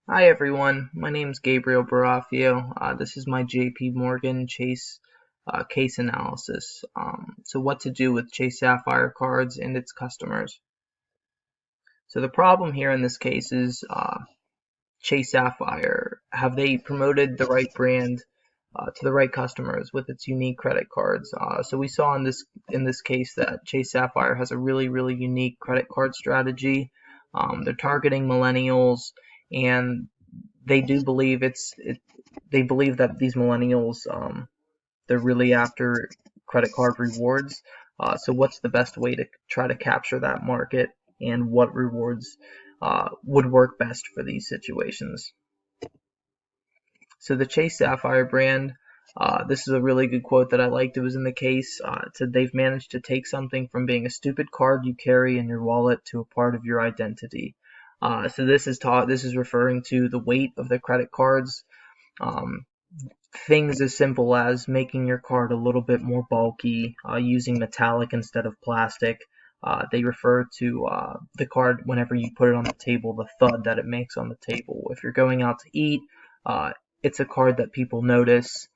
Hi everyone, my name is Gabriel Barafio. This is my JP Morgan Chase case analysis. So what to do with Chase Sapphire cards and its customers. So the problem here in this case is Chase Sapphire. Have they promoted the right brand to the right customers with its unique credit cards? So we saw in this case that Chase Sapphire has a really unique credit card strategy. They're targeting millennials, and they do believe they believe that these millennials they're really after credit card rewards. So what's the best way to try to capture that market, and what rewards would work best for these situations? So the Chase Sapphire brand, this is a really good quote that I liked. It was in the case. It said they've managed to take something from being a stupid card you carry in your wallet to a part of your identity. So this is referring to the weight of the credit cards. Um, Things as simple as making your card a little bit more bulky, using metallic instead of plastic. They refer to the card whenever you put it on the table, the thud that it makes on the table. If you're going out to eat, uh, it's a card that people notice.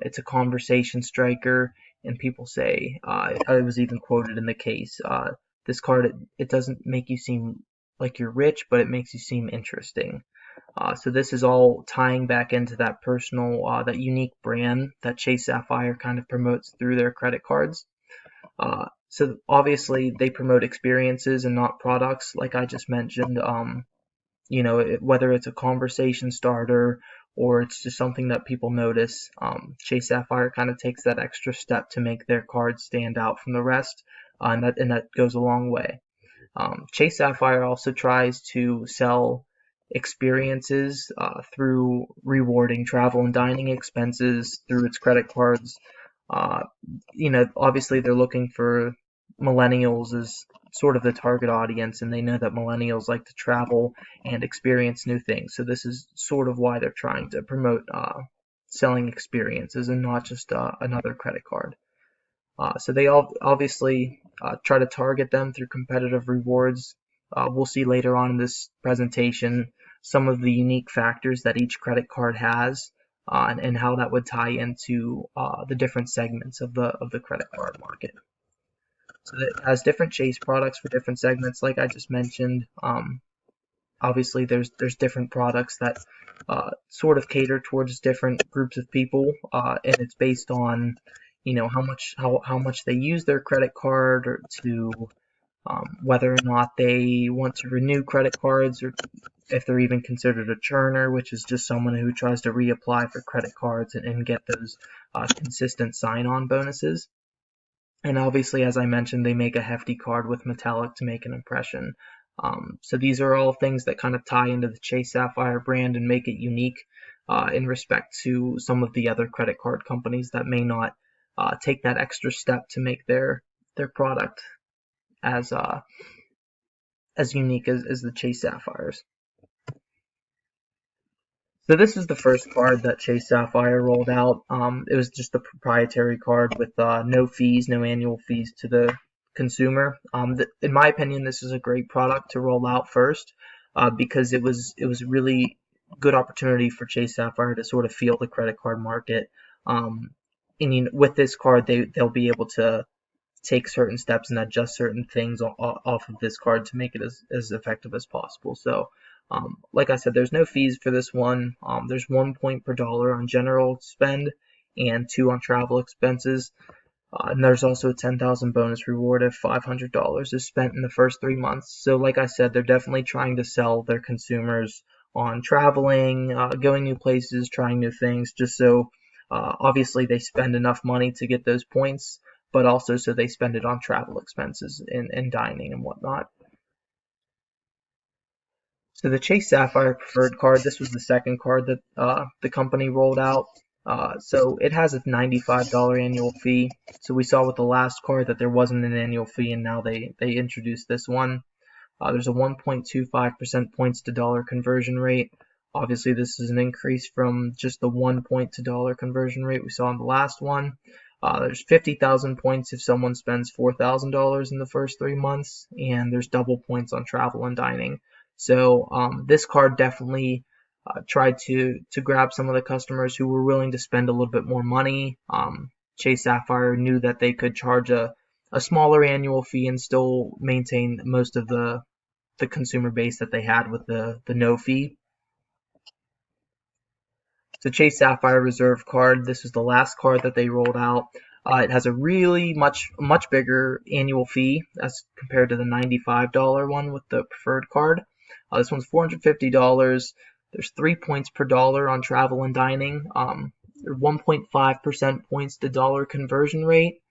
It's a conversation striker, and people say, I was even quoted in the case, this card, it doesn't make you seem like you're rich, but it makes you seem interesting. So this is all tying back into that personal, that unique brand that Chase Sapphire kind of promotes through their credit cards. So obviously they promote experiences and not products, like I just mentioned. Whether it's a conversation starter or it's just something that people notice, Chase Sapphire kind of takes that extra step to make their cards stand out from the rest, and that goes a long way. Chase Sapphire also tries to sell experiences through rewarding travel and dining expenses through its credit cards. Obviously they're looking for millennials as sort of the target audience, and they know that millennials like to travel and experience new things. So this is sort of why they're trying to promote selling experiences and not just another credit card. So they all obviously try to target them through competitive rewards. We'll see later on in this presentation some of the unique factors that each credit card has, and how that would tie into the different segments of the credit card market. So it has different Chase products for different segments, like I just mentioned. Obviously, there's different products that sort of cater towards different groups of people, and it's based on how much they use their credit card, or to whether or not they want to renew credit cards, or if they're even considered a churner, which is just someone who tries to reapply for credit cards and get those consistent sign-on bonuses. And obviously, as I mentioned, they make a hefty card with metallic to make an impression. So these are all things that kind of tie into the Chase Sapphire brand and make it unique in respect to some of the other credit card companies that may not take that extra step to make their product as unique as the Chase Sapphires. So this is the first card that Chase Sapphire rolled out. It was just a proprietary card with no fees, no annual fees to the consumer. In my opinion, this is a great product to roll out first, because it was really good opportunity for Chase Sapphire to sort of feel the credit card market. And with this card, they'll be able to take certain steps and adjust certain things off of this card to make it as effective as possible. So, like I said, there's no fees for this one. There's 1 point per dollar on general spend and 2 on travel expenses. And there's also a 10,000 bonus reward if $500 is spent in the first 3 months. So, like I said, they're definitely trying to sell their consumers on traveling, going new places, trying new things, just so obviously they spend enough money to get those points, but also so they spend it on travel expenses and dining and whatnot. So the Chase Sapphire Preferred card, this was the second card that the company rolled out. So it has a $95 annual fee. So we saw with the last card that there wasn't an annual fee, and now they introduced this one. There's a 1.25% points to dollar conversion rate. Obviously, this is an increase from just the 1 point to dollar conversion rate we saw in the last one. There's 50,000 points if someone spends $4,000 in the first 3 months, and there's double points on travel and dining. So this card definitely tried to grab some of the customers who were willing to spend a little bit more money. Chase Sapphire knew that they could charge a smaller annual fee and still maintain most of the consumer base that they had with the no fee. So Chase Sapphire Reserve card, this was the last card that they rolled out. It has a really much bigger annual fee as compared to the $95 one with the preferred card. This one's $450. There's 3 points per dollar on travel and dining. 1.5% points to dollar conversion rate.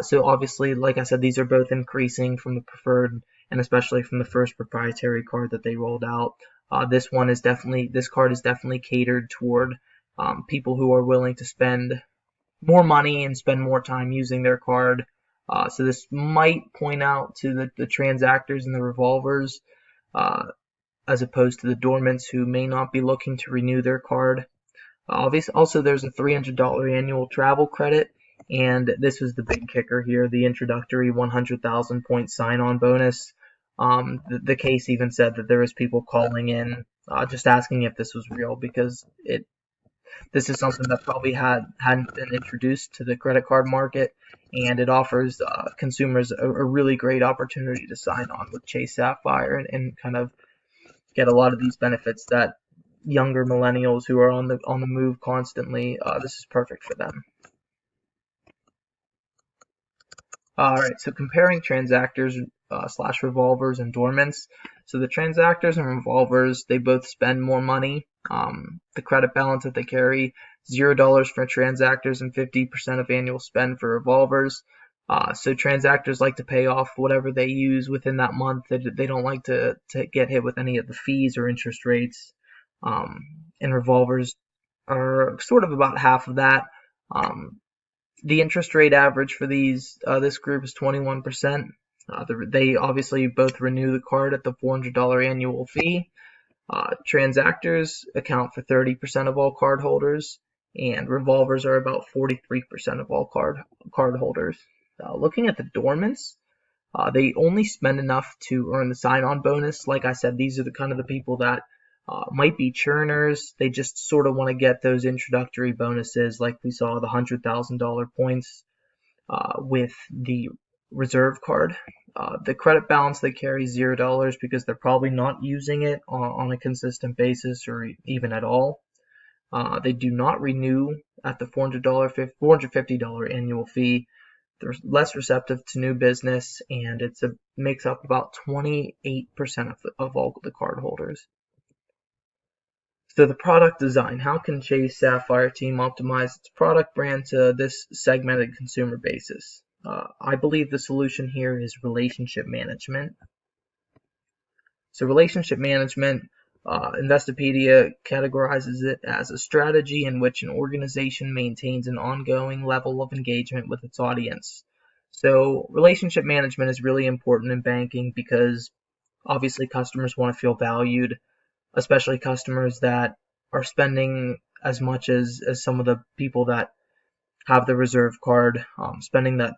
So obviously, like I said, these are both increasing from the preferred and especially from the first proprietary card that they rolled out. This card is definitely catered toward people who are willing to spend more money and spend more time using their card. So this might point out to the transactors and the revolvers, as opposed to the dormants who may not be looking to renew their card. Also, there's a $300 annual travel credit, and this was the big kicker here, the introductory 100,000 point sign-on bonus. The case even said that there was people calling in just asking if this was real because this is something that probably hadn't been introduced to the credit card market, and it offers consumers a really great opportunity to sign on with Chase Sapphire and kind of get a lot of these benefits that younger millennials who are on the move constantly, this is perfect for them. All right, so comparing transactors slash revolvers and dormants. So the transactors and revolvers, they both spend more money. The credit balance that they carry, $0 for transactors and 50% of annual spend for revolvers. So transactors like to pay off whatever they use within that month. They don't like to get hit with any of the fees or interest rates. And revolvers are sort of about half of that. The interest rate average for this group is 21%. They obviously both renew the card at the $400 annual fee. Transactors account for 30% of all card holders, and revolvers are about 43% of all card holders. Looking at the dormants, they only spend enough to earn the sign-on bonus. Like I said, these are the kind of the people that might be churners. They just sort of want to get those introductory bonuses, like we saw the $100,000 points with the reserve card. The credit balance they carry is $0 because they're probably not using it on a consistent basis or even at all. They do not renew at the $450 annual fee. They're less receptive to new business, and it makes up about 28% of all the card holders. So the product design. How can Chase Sapphire team optimize its product brand to this segmented consumer basis? I believe the solution here is relationship management. So relationship management, Investopedia categorizes it as a strategy in which an organization maintains an ongoing level of engagement with its audience. So relationship management is really important in banking because obviously customers want to feel valued, especially customers that are spending as much as some of the people that have the reserve card, spending that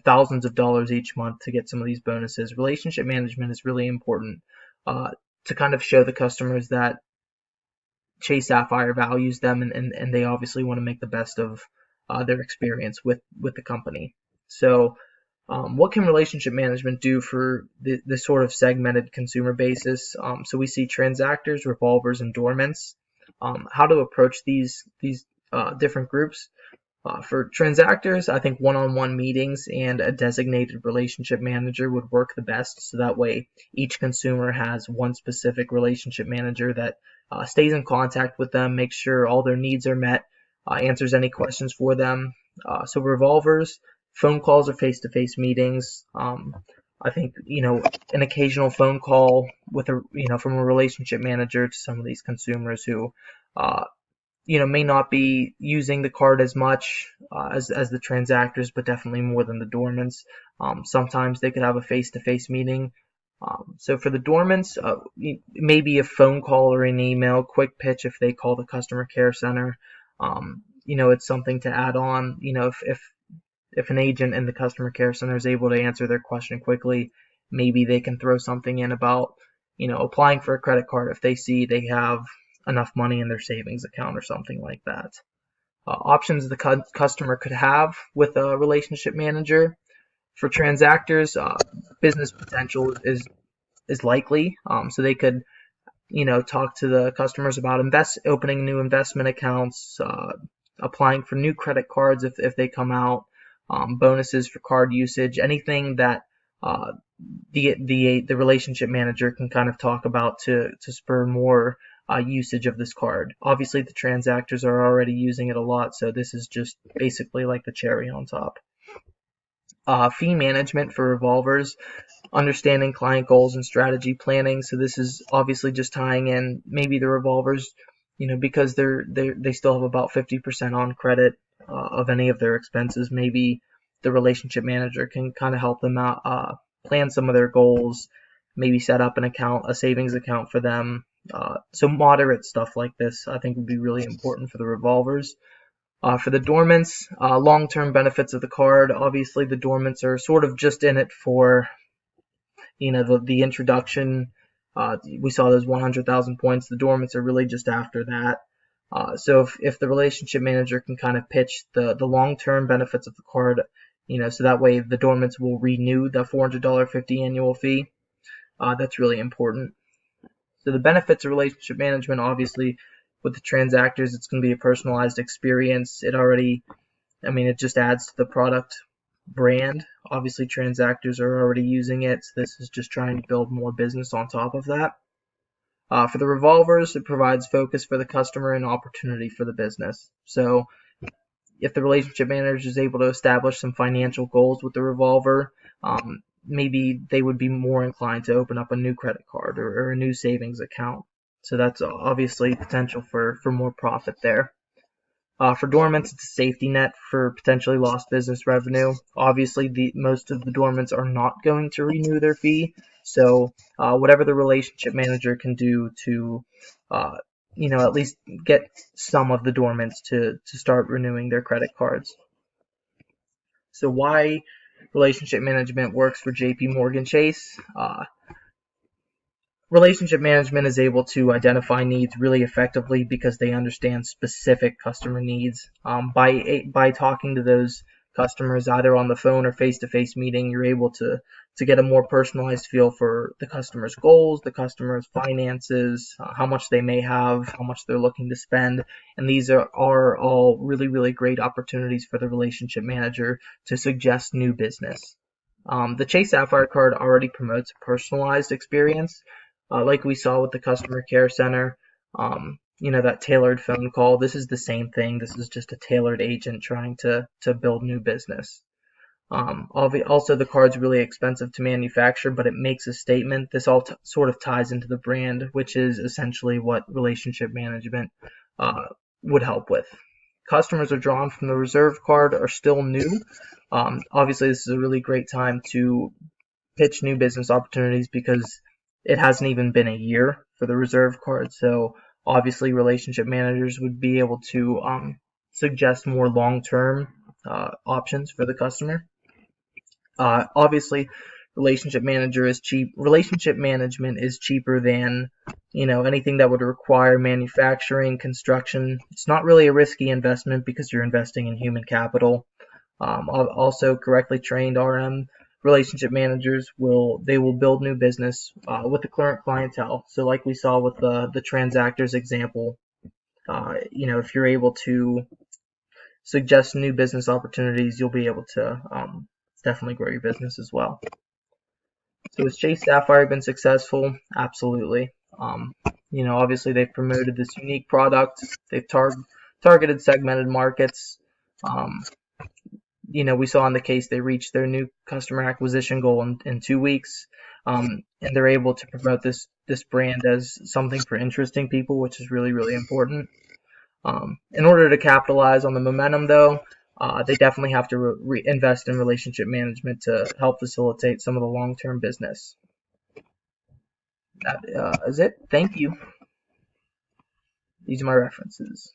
thousands of dollars each month to get some of these bonuses. Relationship management is really important to kind of show the customers that Chase Sapphire values them, and they obviously want to make the best of their experience with the company. So what can relationship management do for this sort of segmented consumer basis? So we see transactors, revolvers, and dormants. How to approach these different groups. For transactors, I think one-on-one meetings and a designated relationship manager would work the best, so that way each consumer has one specific relationship manager that stays in contact with them, makes sure all their needs are met, answers any questions for them. So revolvers, phone calls or face-to-face meetings. I think an occasional phone call with from a relationship manager to some of these consumers who may not be using the card as much as the transactors, but definitely more than the dormants. Sometimes they could have a face-to-face meeting. So for the dormants, maybe a phone call or an email, quick pitch if they call the customer care center. It's something to add on. If an agent in the customer care center is able to answer their question quickly, maybe they can throw something in about applying for a credit card if they see they have enough money in their savings account or something like that. Options the customer could have with a relationship manager. For transactors, business potential is likely, so they could talk to the customers about opening new investment accounts, applying for new credit cards if they come out, bonuses for card usage, anything that the relationship manager can kind of talk about to spur more usage of this card. Obviously, the transactors are already using it a lot, so this is just basically like the cherry on top. Fee management for revolvers, understanding client goals and strategy planning. So this is obviously just tying in maybe the revolvers, because they still have about 50% on credit of any of their expenses. Maybe the relationship manager can kind of help them out, plan some of their goals, maybe set up a savings account for them. So moderate stuff like this, I think, would be really important for the revolvers. For the dormants, long-term benefits of the card. Obviously, the dormants are sort of just in it for, the introduction. We saw those 100,000 points. The dormants are really just after that. So if the relationship manager can kind of pitch the long-term benefits of the card, so that way the dormants will renew the $400.50 annual fee. That's really important. So the benefits of relationship management, obviously, with the transactors, it's going to be a personalized experience. It just adds to the product brand. Obviously, transactors are already using it, so this is just trying to build more business on top of that. For the revolvers, it provides focus for the customer and opportunity for the business. So if the relationship manager is able to establish some financial goals with the revolver, maybe they would be more inclined to open up a new credit card or a new savings account. So that's obviously potential for more profit there. For dormants, it's a safety net for potentially lost business revenue. Obviously, most of the dormants are not going to renew their fee, so whatever the relationship manager can do to, at least get some of the dormants to start renewing their credit cards. So why relationship management works for JP Morgan Chase? Relationship management is able to identify needs really effectively because they understand specific customer needs. By talking to those customers either on the phone or face-to-face meeting, you're able to get a more personalized feel for the customer's goals, the customer's finances, how much they may have, how much they're looking to spend, and these are all really, really great opportunities for the relationship manager to suggest new business. The Chase Sapphire card already promotes a personalized experience. Like we saw with the customer care center, that tailored phone call. This is the same thing. This is just a tailored agent trying to build new business. Also, the card's really expensive to manufacture, but it makes a statement. This all sort of ties into the brand, which is essentially what relationship management would help with. Customers are drawn from the Reserve card are still new. Obviously, this is a really great time to pitch new business opportunities because it hasn't even been a year for the Reserve card, so obviously relationship managers would be able to suggest more long-term options for the customer. Obviously, relationship management is cheaper than anything that would require manufacturing, construction. It's not really a risky investment because you're investing in human capital. Also, correctly trained RM relationship managers will build new business with the current clientele. So like we saw with the transactors example, if you're able to suggest new business opportunities, you'll be able to definitely grow your business as well. So has Chase Sapphire been successful? Absolutely. Obviously they've promoted this unique product. They've targeted segmented markets. We saw in the case they reached their new customer acquisition goal in 2 weeks, and they're able to promote this brand as something for interesting people, which is really, really important. In order to capitalize on the momentum, though, they definitely have to invest in relationship management to help facilitate some of the long-term business. That is it. Thank you. These are my references.